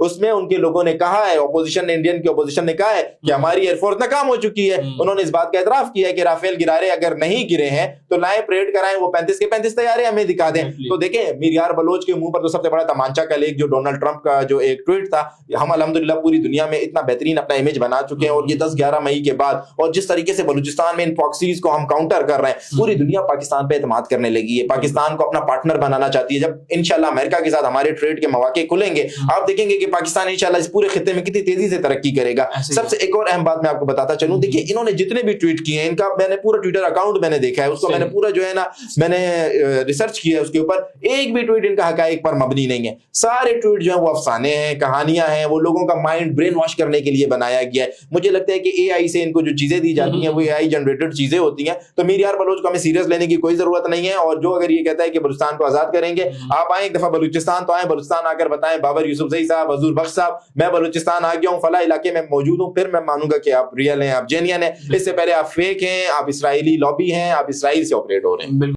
اس میں ان کے لوگوں نے کہا ہے, اپوزیشن نے, انڈین کی اپوزیشن نے کہا ہے کہ ہماری ایئر فورس ناکام ہو چکی ہے. انہوں نے اس بات کا اعتراف کیا ہے کہ رافیل گرارے اگر نہیں گرے ہیں تو لائیں پریڈ کرائیں, وہ 35 کے 35 طیارے ہمیں دکھا دیں. تو دیکھیں میر یار بلوچ کے منہ پر تو سب سے بڑا تمانچہ کا لیک جو ڈونلڈ ٹرمپ کا جو ایک ٹویٹ تھا, ہم الحمدللہ پوری دنیا میں اتنا بہترین اپنا امیج بنا چکے ہیں, اور یہ 10-11 مئی کے بعد اور جس طریقے سے بلوچستان میں ان پراکسیز کو ہم کاؤنٹر کر رہے ہیں, پوری دنیا پاکستان پہ اعتماد کرنے لگی ہے, پاکستان کو اپنا پارٹنر بنانا چاہتی ہے. جب انشاءاللہ امریکہ کے ساتھ ہمارے ٹریڈ کے مواقع کھلیں گے, آپ دیکھیں گے کہ پاکستان انشاءاللہ اس پورے خطے میں کتنی تیزی سے ترقی کرے گا. سب سے ایک اور اہم بات میں آپ کو بتاتا چلوں, دیکھیے انہوں نے جتنے بھی ٹویٹ کیے ہیں, ان کا میں نے پورا ٹویٹر اکاؤنٹ میں نے دیکھا ہے, اس کو میں نے پورا جو ہے نا میں نے ریسرچ کیا ہے, اس کے اوپر ایک بھی ٹویٹ ان کا حقائق پر مبنی نہیں ہے. سارے ٹویٹ جو ہیں وہ افسانے ہیں, کہانیاں ہیں, وہ لوگوں کا مائنڈ برین واش کرنے کے لیے بنایا گیا ہے. مجھے لگتا ہے کہ اے آئی سے ان کو جو چیزیں دی جاتی ہیں وہ اے آئی جنریٹڈ چیزیں ہوتی ہیں. تو میر یار بلوچ کو ہمیں سیریس لینے کی کوئی ضرورت نہیں ہے, اور جو اگر یہ کہتا ہے کہ بلوچستان کو آزاد کریں گے, آپ آئیں ایک دفعہ بلوچستان تو آئیں, بلوچستان آ کر بتائیں بابر یوسف زئی صاحب, حضور بخش صاحب, میں بلوچستان آ گیا ہوں, فلاں علاقے میں موجود ہوں, پھر میں مانوں گا کہ آپ ریئل ہیں, آپ جینین ہیں. اس سے پہلے آپ فیک ہیں, آپ اسرائیلی لابی ہیں, آپ اسرائیل سے آپریٹ ہو رہے ہیں.